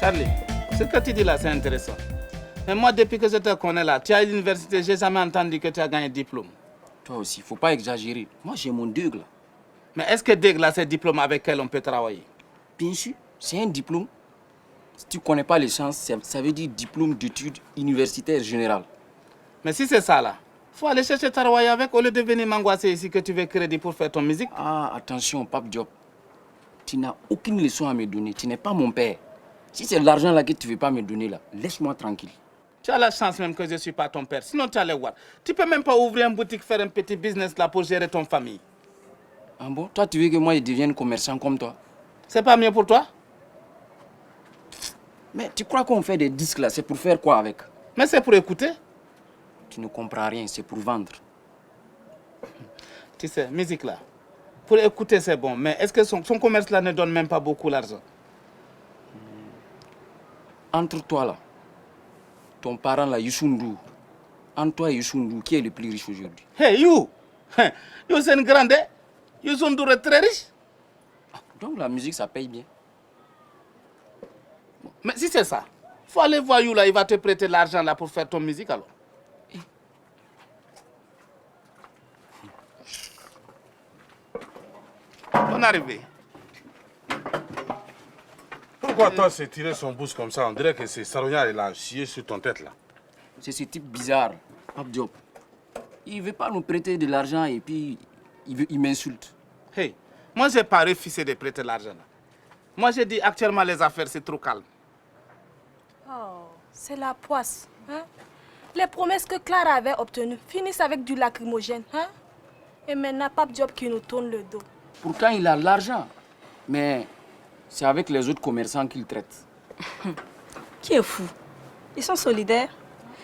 Charlie, ce que tu dis là, c'est intéressant. Mais moi, depuis que je te connais là, tu es à l'université, j'ai jamais entendu que tu as gagné un diplôme. Toi aussi, faut pas exagérer. Moi, j'ai mon DEG là. Mais est-ce que DEG là, c'est un diplôme avec lequel on peut travailler? Bien sûr, c'est un diplôme. Si tu connais pas les chances, ça veut dire diplôme d'études universitaires générales. Mais si c'est ça là, faut aller chercher travailler avec au lieu de venir m'angoisser ici que tu veux crédit pour faire ton musique. Ah, attention, Pape Diop. Tu n'as aucune leçon à me donner. Tu n'es pas mon père. Si c'est l'argent là que tu ne veux pas me donner là, laisse-moi tranquille. Tu as la chance même que je ne suis pas ton père. Sinon, tu allais voir. Tu peux même pas ouvrir une boutique, faire un petit business là pour gérer ton famille. Ah bon? Toi, tu veux que moi je devienne commerçant comme toi? C'est pas mieux pour toi? Mais tu crois qu'on fait des disques là, c'est pour faire quoi avec? Mais c'est pour écouter. Tu ne comprends rien, c'est pour vendre. Tu sais, musique là, pour écouter c'est bon, mais est-ce que son commerce là ne donne même pas beaucoup d'argent? Entre toi là, ton parent là, Youssou N'Dour, entre toi et Youssou N'Dour, qui est le plus riche aujourd'hui? Hey, you! You, c'est une grande. Youssou N'Dour est très riche. Donc la musique, ça paye bien. Mais si c'est ça, faut aller voir You là, il va te prêter l'argent là pour faire ton musique alors. Bonne arrivée. Pourquoi toi c'est tiré son bouche comme ça? On dirait que c'est Sarognard il a chié sur ton tête là. C'est ce type bizarre, Pape Diop. Il veut pas nous prêter de l'argent et puis il m'insulte. Hey, moi j'ai pas refusé de prêter l'argent là. Moi j'ai dit actuellement les affaires c'est trop calme. Oh, c'est la poisse. Hein? Les promesses que Clara avait obtenues finissent avec du lacrymogène. Hein? Et maintenant, Pape Diop qui nous tourne le dos. Pourtant, il a l'argent. Mais c'est avec les autres commerçants qu'il traite. Qui est fou? Ils sont solidaires.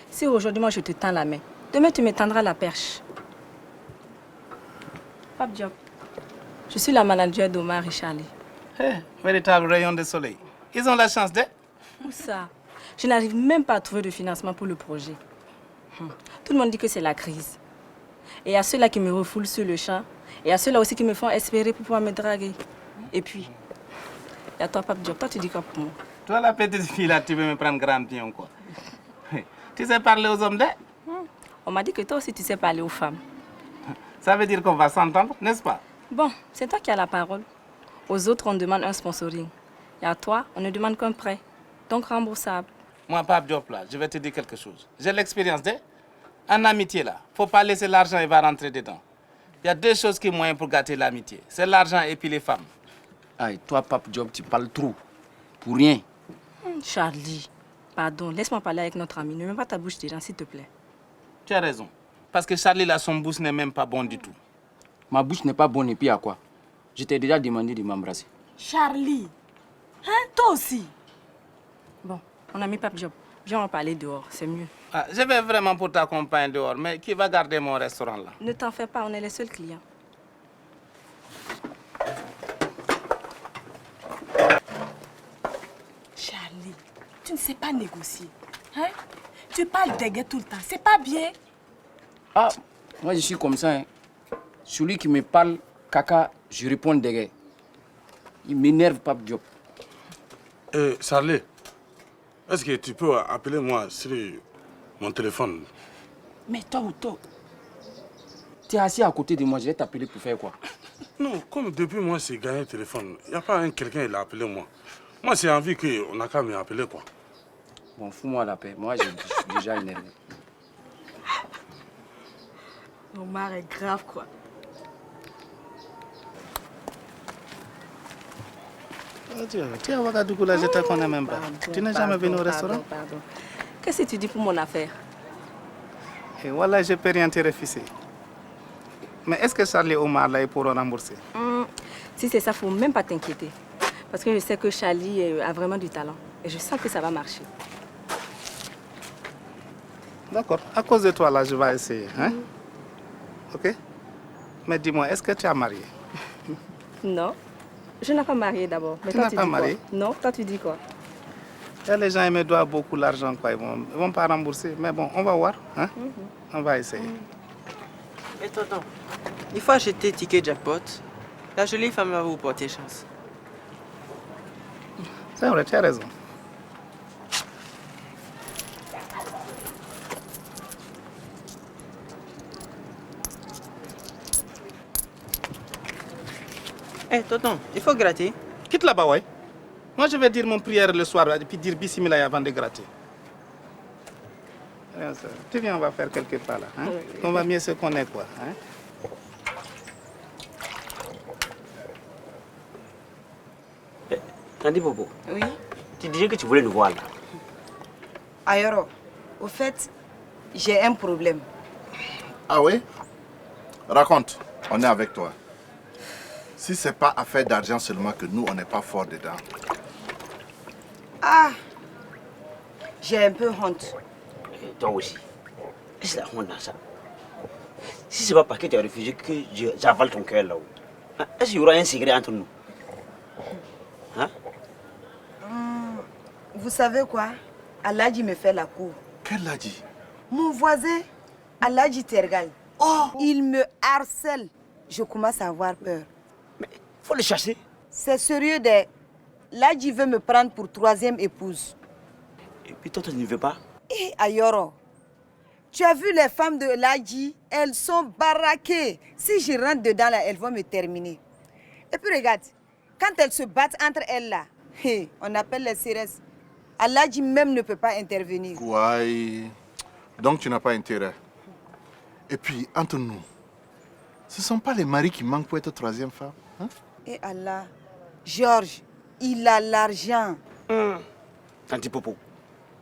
Si aujourd'hui, moi, je te tends la main, demain, tu me tendras la perche. Pape Diop, je suis la manager d'Omar et Charlie. Hey, véritable rayon de soleil. Ils ont la chance d'être. Où ça? Je n'arrive même pas à trouver de financement pour le projet. Tout le monde dit que c'est la crise. Et il y a ceux-là qui me refoulent sur le champ. Et il y a ceux-là aussi qui me font espérer pour pouvoir me draguer. Et puis, il y a toi, Pape Diop. Toi, tu dis quoi pour moi? Toi, la petite fille là, tu veux me prendre grand pion quoi. Tu sais parler aux hommes d'être? On m'a dit que toi aussi, tu sais parler aux femmes. Ça veut dire qu'on va s'entendre, n'est-ce pas? Bon, c'est toi qui as la parole. Aux autres, on demande un sponsoring. Et à toi, on ne demande qu'un prêt. Donc remboursable. Moi, Pape Diop là, je vais te dire quelque chose. J'ai l'expérience en amitié là. Faut pas laisser l'argent, il va rentrer dedans. Il y a deux choses qui sont moyens pour gâter l'amitié. C'est l'argent et puis les femmes. Aïe, toi, Pape Diop, tu parles trop. Pour rien. Charlie, pardon, laisse-moi parler avec notre ami. Ne mets pas ta bouche des gens, s'il te plaît. Tu as raison. Parce que Charlie là, son bouche n'est même pas bon du tout. Ma bouche n'est pas bonne et puis à quoi? Je t'ai déjà demandé de m'embrasser. Charlie, hein, toi aussi? Bon, on a mis Pape Diop. Viens en parler dehors, c'est mieux. Ah, je vais vraiment pour t'accompagner dehors, mais qui va garder mon restaurant là? Ne t'en fais pas, on est les seuls clients. Charlie, tu ne sais pas négocier. Hein? Tu parles dégueu tout le temps, c'est pas bien. Ah, moi je suis comme ça. Hein. Celui qui me parle caca, je réponds dégueu. Il m'énerve, Pape Diop. Charlie, est-ce que tu peux appeler moi sur mon téléphone? Mais toi ou toi? Tu es assis à côté de moi, je vais t'appeler pour faire quoi? Non, comme depuis moi, c'est gagné le téléphone. Il n'y a pas quelqu'un qui l'a appelé moi. Moi, c'est envie qu'on n'a qu'à m'appeler, quoi. Bon, fous-moi la paix. Moi, je suis déjà énervé. Omar est grave, quoi. Tu es à Ouagadougou, là, je te connais même pas. Tu n'es jamais venu au restaurant? Pardon. Qu'est-ce que tu dis pour mon affaire? Et voilà, je ne peux rien te refuser. Mais est-ce que Charlie et Omar, là, ils pourront rembourser? Si c'est ça, il ne faut même pas t'inquiéter. Parce que je sais que Charlie a vraiment du talent. Et je sens que ça va marcher. D'accord. À cause de toi, là, je vais essayer. Hein? OK? Mais dis-moi, est-ce que tu es marié? Non. Je n'ai pas marié d'abord. Mais Tu toi, n'as tu pas dis marié? quoi? Non, toi tu dis quoi? Et les gens ils me doivent beaucoup l'argent, quoi. Ils vont pas rembourser. Mais bon, on va voir. Hein? On va essayer. Et tonton, il faut acheter ticket jackpot. La jolie femme va vous porter chance. C'est vrai, tu as raison. Eh tonton, il faut gratter. Quitte là-bas, ouais. Moi, je vais dire mon prière le soir et puis dire bismillah avant de gratter. Tu viens, on va faire quelques pas là. Hein? On va mieux se connaître, quoi. Hein? Tandy Bobo, Oui. tu disais que tu voulais nous voir là. Ayoro, au fait, j'ai un problème. Ah oui? Raconte, on est avec toi. Si c'est pas affaire d'argent seulement que nous, on n'est pas fort dedans. Ah, j'ai un peu honte. Et toi aussi. Est-ce la honte dans ça? Si c'est pas parce que tu as refusé que j'avale ton cœur là-haut. Hein? Est-ce qu'il y aura un secret entre nous? Hein? Vous savez quoi? Aladji me fait la cour. Qu'elle l'a dit? Mon voisin, Aladji Tergal, il me harcèle. Je commence à avoir peur. Mais faut le chasser. C'est sérieux de... Ladji veut me prendre pour troisième épouse. Et puis toi, tu ne veux pas? Eh, Ayoro, tu as vu les femmes de Ladji? Elles sont baraquées. Si je rentre dedans là, elles vont me terminer. Et puis regarde, quand elles se battent entre elles là, on appelle les CRS. Aladji même ne peut pas intervenir. Ouais. Donc tu n'as pas intérêt. Et puis, entre nous, ce ne sont pas les maris qui manquent pour être troisième femme. Hein? Et Allah, Georges, il a l'argent. Tandy Bobo,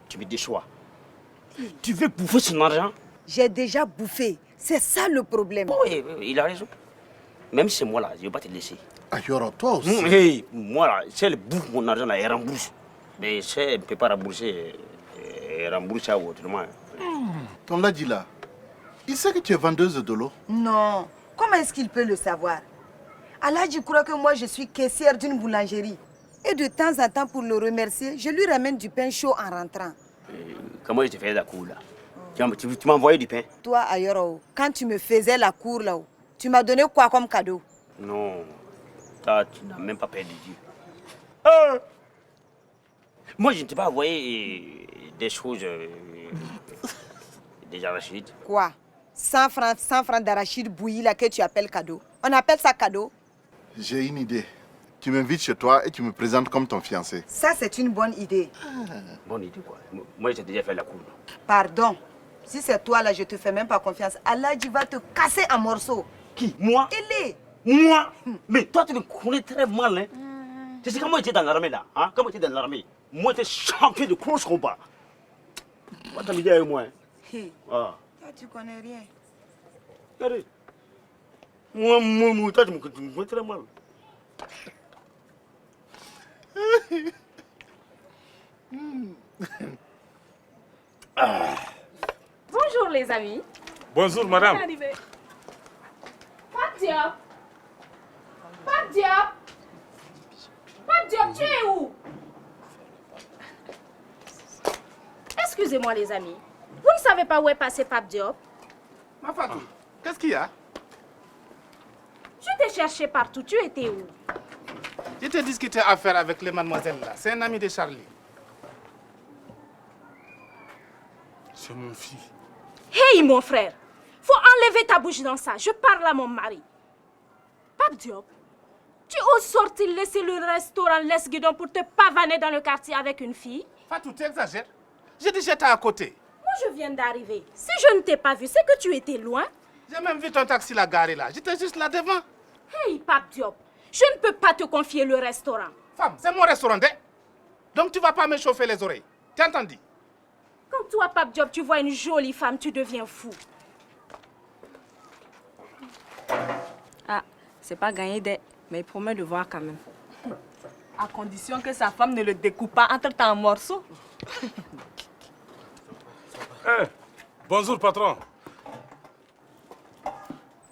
tu me déçois. Tu veux bouffer son argent? J'ai déjà bouffé. C'est ça le problème. Oui, il a raison. Même si c'est moi là, je ne vais pas te laisser. Ayoro, toi aussi. Hey, moi là, si elle bouffe mon argent là, elle rembourse. Mais si elle ne peut pas rembourser, elle rembourse ça autrement. Ton l'a dit là. Il sait que tu es vendeuse de l'eau. Non, comment est-ce qu'il peut le savoir? Aladji croit que moi je suis caissière d'une boulangerie. Et de temps en temps, pour le remercier, je lui ramène du pain chaud en rentrant. Comment je te fais la cour là? Tu m'as envoyé du pain? Toi, Ayoro, quand tu me faisais la cour là-haut, tu m'as donné quoi comme cadeau? Non, toi, tu n'as même pas peur de Dieu. Moi, je ne t'ai pas envoyé des choses, des arachides. Quoi? 100 francs d'arachide bouilli là que tu appelles cadeau. On appelle ça cadeau? J'ai une idée. Tu m'invites chez toi et tu me présentes comme ton fiancé. Ça, c'est une bonne idée. Bonne idée quoi. Moi, j'ai déjà fait la cour. Pardon. Si c'est toi là, je te fais même pas confiance. Aladji va te casser en morceaux. Qui? Moi? Il est. Moi? Mais toi, tu me connais très mal, hein? Tu sais comment j'étais dans l'armée là? Hein? Comment j'étais dans l'armée? Moi, j'étais champion de cross combat. Moi, t'as mis avec moi. Hein? Hey. Ah. Toi, tu connais rien. Regardez. Moi, toi, tu me connais très mal. Bonjour les amis. Bonjour, madame. Pape Diop! Pape Diop! Pape Diop, tu es où? Excusez-moi les amis. Vous ne savez pas où est passé Pape Diop? Ma Fatou, qu'est-ce qu'il y a? Je t'ai cherché partout. Tu étais où? Je t'ai discuté affaire avec les mademoiselles là. C'est un ami de Charlie. C'est mon fils. Hey mon frère, faut enlever ta bouche dans ça. Je parle à mon mari. Pape Pape Diop, tu oses sortir laisser le restaurant Les Guidons pour te pavaner dans le quartier avec une fille? Fatou, tu exagères. J'ai dit j'étais à côté. Moi, je viens d'arriver. Si je ne t'ai pas vu, c'est que tu étais loin. J'ai même vu ton taxi la garé là. J'étais juste là devant. Hey, Pape Diop, je ne peux pas te confier le restaurant. Femme, c'est mon restaurant, hein? Donc tu vas pas me chauffer les oreilles. Tu as entendu? Quand toi, Pape Diop, tu vois une jolie femme, tu deviens fou. Ah, c'est pas gagné, mais il promet de voir quand même. À condition que sa femme ne le découpe pas entre-temps en morceaux. Bonjour, patron.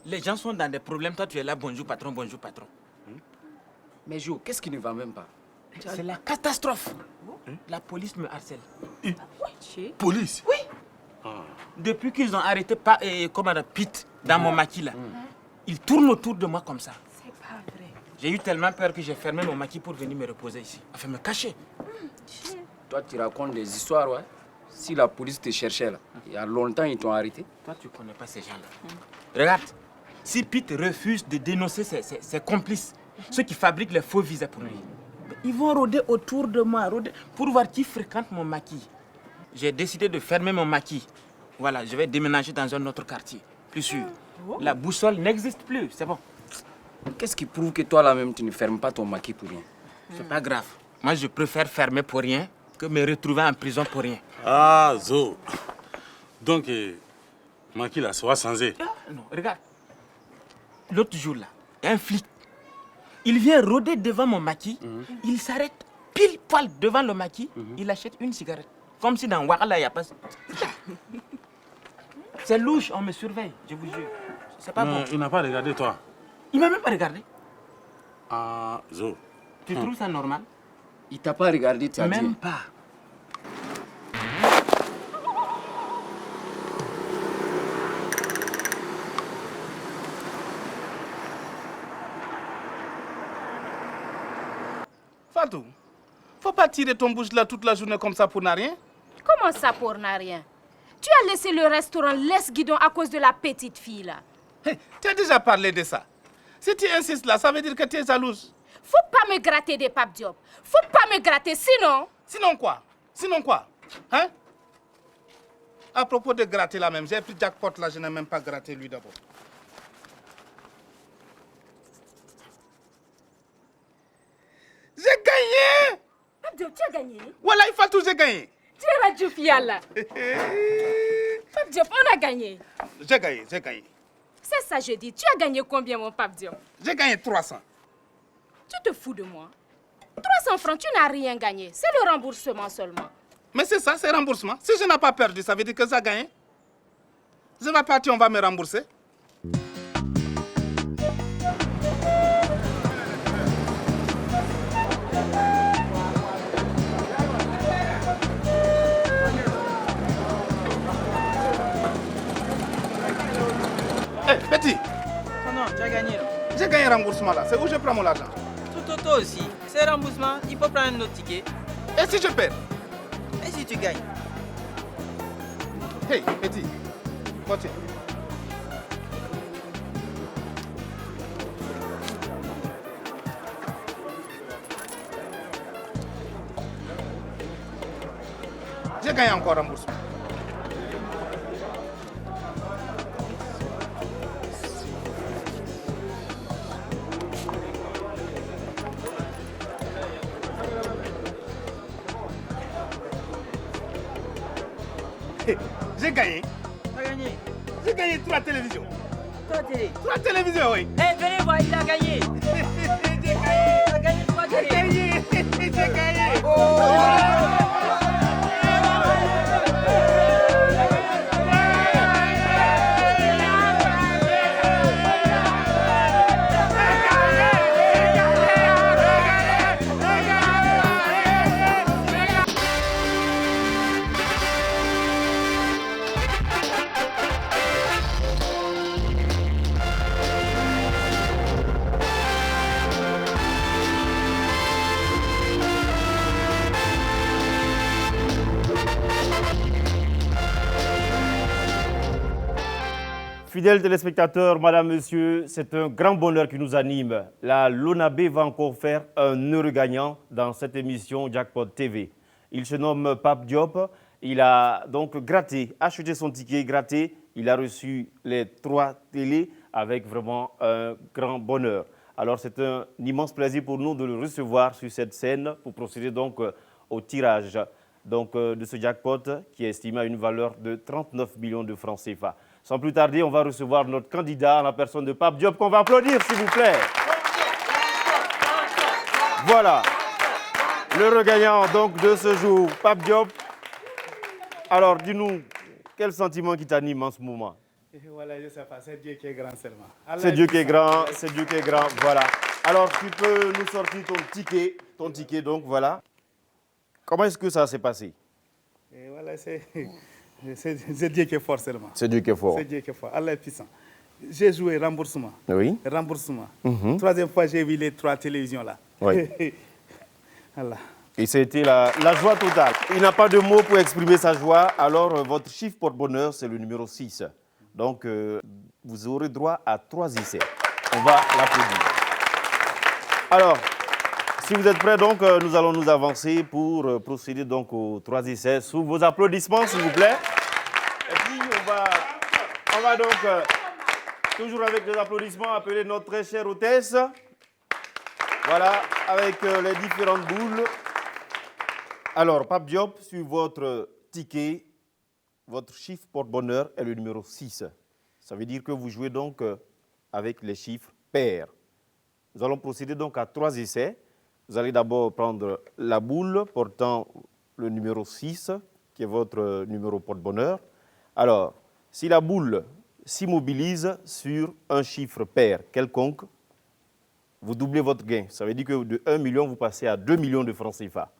Les gens sont dans des problèmes, toi tu es là, bonjour patron, bonjour patron. Mais Jo, qu'est-ce qui ne va même pas? C'est la catastrophe. La police me harcèle. Police? Oui. Depuis qu'ils ont arrêté Pete dans mon maquis là, ils tournent autour de moi comme ça. C'est pas vrai. J'ai eu tellement peur que j'ai fermé mon maquis pour venir me reposer ici, afin de me cacher. Toi, tu racontes des histoires, ouais. Si la police te cherchait là, il y a longtemps, ils t'ont arrêté. Toi, tu connais pas ces gens-là. Regarde, si Pete refuse de dénoncer ses complices, ceux qui fabriquent les faux visas pour lui, ils vont rôder autour de moi, pour voir qui fréquente mon maquis. J'ai décidé de fermer mon maquis. Voilà, je vais déménager dans un autre quartier, plus sûr. La boussole n'existe plus, c'est bon. Qu'est-ce qui prouve que toi là-même, tu ne fermes pas ton maquis pour rien? C'est pas grave. Moi, je préfère fermer pour rien que me retrouver en prison pour rien. Ah, Zo. Donc, Maki là, ça va changer. Non, regarde. L'autre jour là, un flic, il vient rôder devant mon maquis, il s'arrête pile poil devant le maquis, il achète une cigarette. Comme si dans Ouattara, il n'y a pas... C'est louche, on me surveille, je vous jure. C'est pas bon. Il n'a pas regardé toi. Il m'a même pas regardé. Ah, Zo. Tu trouves ça normal? Il t'a pas regardé, tu as dit. Même pas. Fatou, faut pas tirer ton bouche là toute la journée comme ça pour n'a rien. Comment ça pour n'a rien? Tu as laissé le restaurant Les Guidons à cause de la petite fille là. Hey, tu as déjà parlé de ça. Si tu insistes là, ça veut dire que tu es jalouse. Faut pas me gratter des Pape Diop. Faut pas me gratter, sinon... Sinon quoi? Sinon quoi? Hein? À propos de gratter là même, j'ai pris jackpot là, je n'ai même pas gratté lui d'abord. J'ai gagné! Pape Diop, tu as gagné. Voilà, il faut tout, j'ai gagné. Tu es Radio Fiala. Pape Diop, on a gagné. J'ai gagné, j'ai gagné. C'est ça, je dis. Tu as gagné combien, mon Pape Diop? J'ai gagné 300. Tu te fous de moi? 300 francs, tu n'as rien gagné. C'est le remboursement seulement. Mais c'est ça, c'est remboursement. Si je n'ai pas perdu, ça veut dire que j'ai gagné. Je vais partir, on va me rembourser. Hé, petit, Non, tu as gagné. là. j'ai gagné un remboursement là. C'est où je prends mon argent? Toi aussi. C'est remboursement. Il faut prendre un autre ticket. Et si je perds? Et si tu gagnes? Hey, petit, continue. J'ai gagné encore un remboursement. J'ai gagné. Tu as gagné. J'ai gagné 3 télévisions. Toi, télé. 3 télévisions, oui. Eh, venez voir, il a gagné. J'ai gagné. Tu as gagné 3 J'ai télé. gagné. J'ai gagné. Fidèles téléspectateurs, madame, monsieur, c'est un grand bonheur qui nous anime. La Lonab va encore faire un heureux gagnant dans cette émission Jackpot TV. Il se nomme Pape Diop. Il a donc gratté, acheté son ticket, gratté. Il a reçu les 3 télés avec vraiment un grand bonheur. Alors c'est un immense plaisir pour nous de le recevoir sur cette scène pour procéder donc au tirage de ce jackpot qui est estimé à une valeur de 39 millions de francs CFA. Sans plus tarder, on va recevoir notre candidat en la personne de Pape Diop qu'on va applaudir s'il vous plaît. Voilà, le regagnant donc de ce jour, Pape Diop. Alors dis-nous, quel sentiment qui t'anime en ce moment? Voilà, je sais pas, c'est Dieu qui est grand seulement. C'est Dieu qui est grand, c'est Dieu qui est grand, voilà. Alors tu peux nous sortir ton ticket donc voilà. Comment est-ce que ça s'est passé? Et voilà, c'est Dieu qui est fort seulement. C'est Dieu qui est fort. C'est Dieu qui est fort, Allah est puissant. J'ai joué remboursement. Oui. Remboursement. Troisième fois, j'ai vu les 3 télévisions là. Oui. Allah. Et c'était la joie totale. Il n'a pas de mots pour exprimer sa joie. Alors, votre chiffre porte-bonheur, c'est le numéro 6. Donc, vous aurez droit à 3 essais. On va l'applaudir. Alors, si vous êtes prêts, donc, nous allons nous avancer pour procéder donc aux 3 essais. Sous vos applaudissements, s'il vous plaît. Et puis, on va donc, toujours avec les applaudissements, appeler notre très chère hôtesse. Voilà, avec les différentes boules. Alors, Pape Diop, sur votre ticket, votre chiffre porte-bonheur est le numéro 6. Ça veut dire que vous jouez donc avec les chiffres pairs. Nous allons procéder donc à 3 essais. Vous allez d'abord prendre la boule portant le numéro 6, qui est votre numéro porte-bonheur. Alors, si la boule s'immobilise sur un chiffre pair quelconque, vous doublez votre gain. Ça veut dire que de 1 million, vous passez à 2 millions de francs CFA.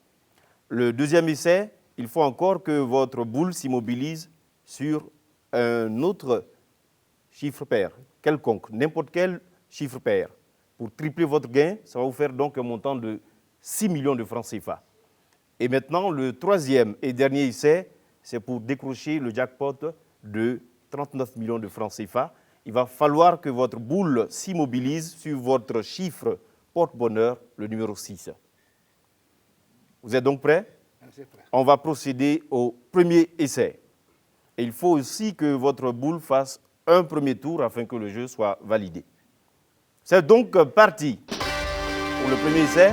Le deuxième essai, il faut encore que votre boule s'immobilise sur un autre chiffre pair, quelconque, n'importe quel chiffre pair. Pour tripler votre gain, ça va vous faire donc un montant de 6 millions de francs CFA. Et maintenant, le troisième et dernier essai, c'est pour décrocher le jackpot de 39 millions de francs CFA. Il va falloir que votre boule s'immobilise sur votre chiffre porte-bonheur, le numéro 6. Vous êtes donc prêts? On va procéder au premier essai. Et il faut aussi que votre boule fasse un premier tour afin que le jeu soit validé. C'est donc parti pour le premier essai.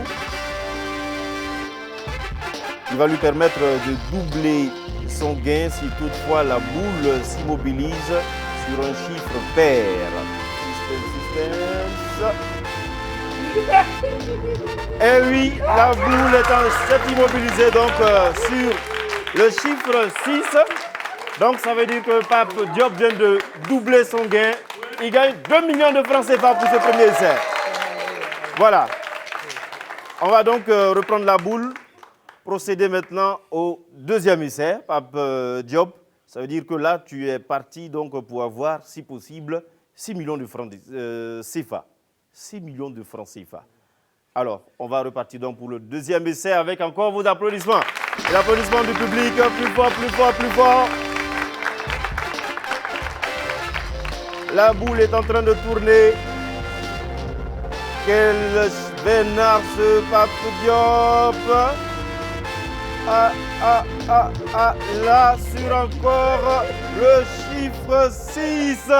Il va lui permettre de doubler son gain si toutefois la boule s'immobilise sur un chiffre pair. Suspense. Et oui, la boule est immobilisée donc sur le chiffre 6. Donc ça veut dire que Pape Diop vient de doubler son gain. Il gagne 2 millions de francs CFA pour ce premier essai. Voilà. On va donc reprendre la boule. Procéder maintenant au deuxième essai, Pape Diop. Ça veut dire que là, tu es parti donc pour avoir, si possible, 6 millions de francs CFA. 6 millions de francs CFA. Alors, on va repartir donc pour le deuxième essai avec encore vos applaudissements. Et l'applaudissement du public, plus fort, plus fort, plus fort. La boule est en train de tourner. Quel vénard ce Pape Diop. Là, sur encore le chiffre 6.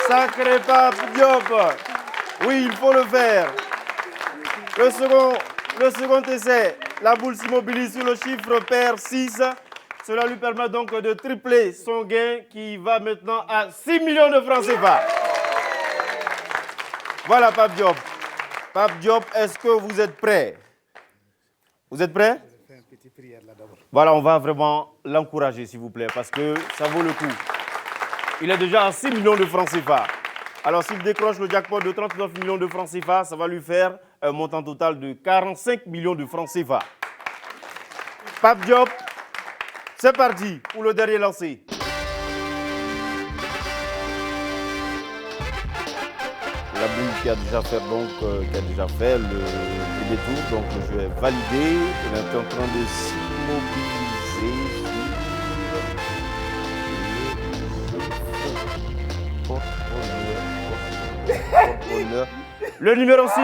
Sacré Pape Diop. Oui, il faut le faire. Le second essai, la boule s'immobilise sur le chiffre pair 6. Cela lui permet donc de tripler son gain qui va maintenant à 6 millions de francs CFA. Voilà Pape Diop. Pape Diop, est-ce que vous êtes prêts? Vous êtes prêts? Je vais faire une petite prière là d'abord. Voilà, on va vraiment l'encourager s'il vous plaît parce que ça vaut le coup. Il est déjà à 6 millions de francs CFA. Alors s'il décroche le jackpot de 39 millions de francs CFA, ça va lui faire un montant total de 45 millions de francs CFA. Pape Diop, c'est parti pour le dernier lancé. La boule qui a déjà fait le premier tour, donc le jeu est validé. Elle est en train de s'immobiliser sur l'heure. Le numéro 6,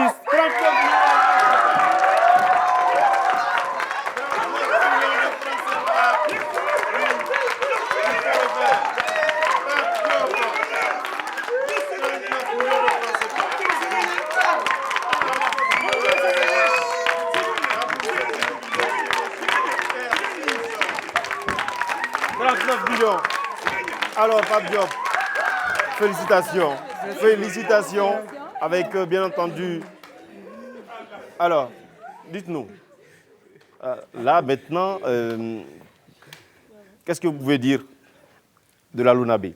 39 millions. Alors, Pape Diop, félicitations. Félicitations avec, bien entendu... Alors, dites-nous, là, maintenant, qu'est-ce que vous pouvez dire de la Lonabé?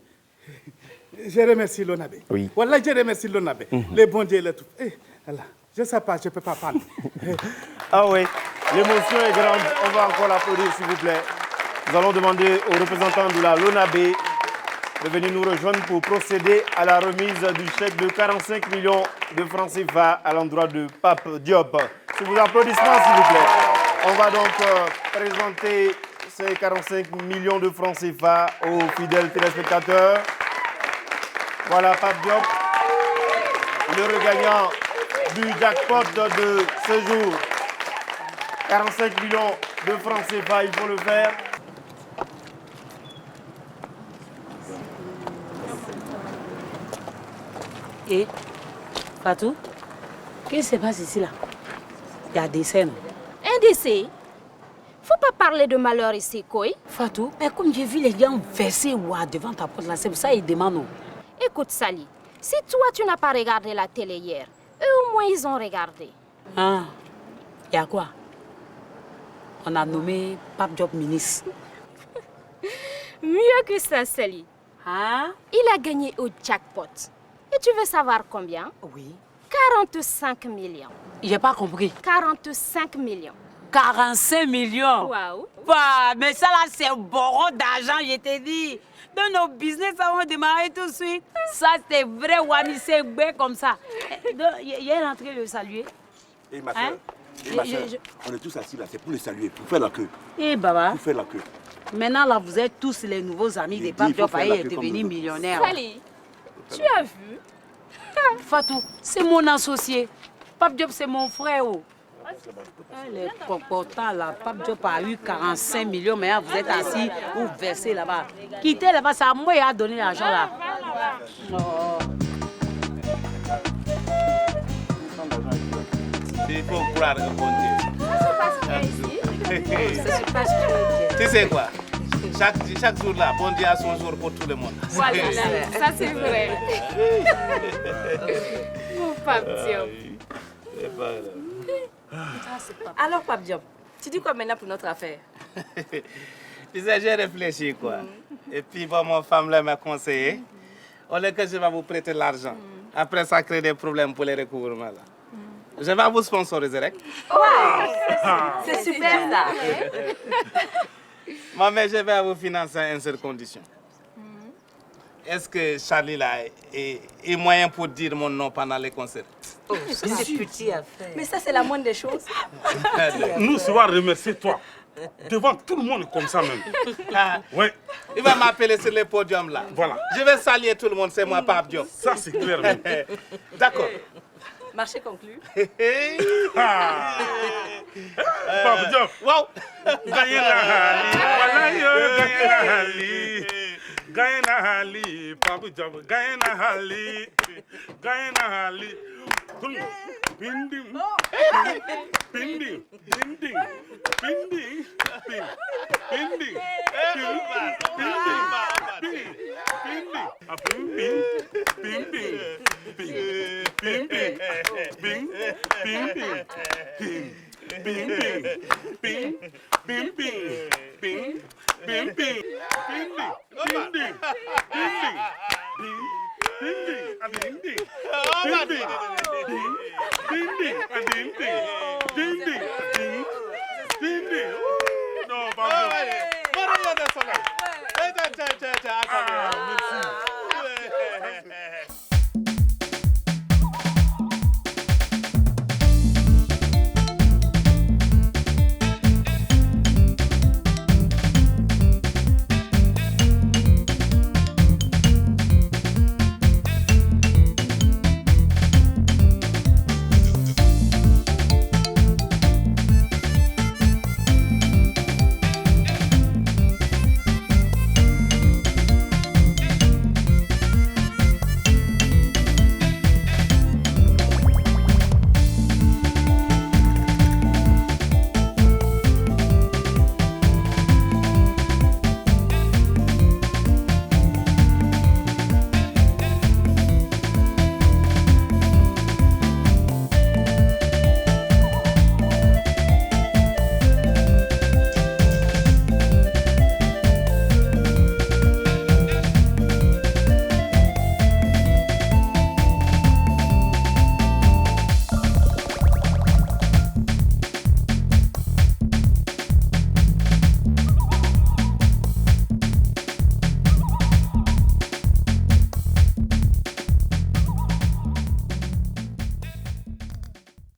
Je remercie Lonabé. Oui. Voilà, je remercie Lonabé. Les bons dieux, les tout. Voilà. Je ne sais pas, je ne peux pas parler. Ah oui, l'émotion est grande. On va encore l'applaudir, s'il vous plaît. Nous allons demander aux représentants de la Lonabé de venir nous rejoindre pour procéder à la remise du chèque de 45 millions de francs CFA à l'endroit de Pape Diop. Sous vos applaudissements, s'il vous plaît. On va donc présenter ces 45 millions de francs CFA aux fidèles téléspectateurs. Voilà Pape Diop, le regagnant du jackpot de ce jour. 45 millions de francs CFA, il faut le faire. Et Fatou, qu'est-ce qui se passe ici là? Il y a des scènes. Un décès? Faut pas parler de malheur ici, quoi. Fatou, mais comme j'ai vu les gens verser devant ta porte là, c'est pour ça qu'ils demandent. Écoute, Sally, si toi tu n'as pas regardé la télé hier, eux au moins ils ont regardé. Ah, il y a quoi? On a nommé Pape Diop ministre. Mieux que ça, Sally. Ah? Il a gagné au jackpot. Et tu veux savoir combien? Oui. 45 millions. J'ai pas compris. 45 millions. 45 millions? Waouh. Bah, mais ça là, c'est un bourreau d'argent, je t'ai dit. Dans nos business, ça va démarrer tout de suite. Ça, c'est vrai, Wani, c'est bien comme ça. Il est rentré le saluer. Et ma soeur, on est tous assis là, c'est pour le saluer, pour faire la queue. Eh, Baba. Pour faire la queue. Maintenant, là, vous êtes tous les nouveaux amis de Pape Diop et est devenu millionnaire. Sally, tu as vu? Fatou, c'est mon associé. Pape Diop, c'est mon frère. Oh. Les comportants là, Pape Diop a eu 45 millions, mais vous êtes assis, vous versez là-bas. Quittez là-bas, c'est à moi qui a donné l'argent là. Oh. Il faut croire au bon Dieu. Ça se passe bien ici. Tu sais quoi? Chaque jour là, bon Dieu a son jour pour tout le monde. Voilà, ça c'est vrai. Mon Pape Diop. Alors, Pape Diop, tu dis quoi maintenant pour notre affaire? Tu sais, j'ai réfléchi quoi. Et puis, bon, ma femme là m'a conseillé. Au lieu que je vais vous prêter l'argent, après ça crée des problèmes pour les recouvrements là. Je vais vous sponsoriser, rek. C'est super ça. Mais je vais vous financer à une seule condition. Est-ce que Charlie là est moyen pour dire mon nom pendant les concerts? Oh, c'est petit à faire. Mais ça, c'est la moindre des choses. Nous, ça va remercier toi. Devant tout le monde comme ça même. Ouais. Il va m'appeler sur le podium là. Voilà. Je vais saluer tout le monde, c'est moi, Pape Diop. Ça, c'est clair. D'accord. Marché conclu. Pape Diop. Wow. Gagné la Hali. Voilà, gagné la Hali. Gagné la Hali. Pape Diop. Gagné la Hali. Gagné la Hali. Binding. Binding. Binding. Binding. Binding.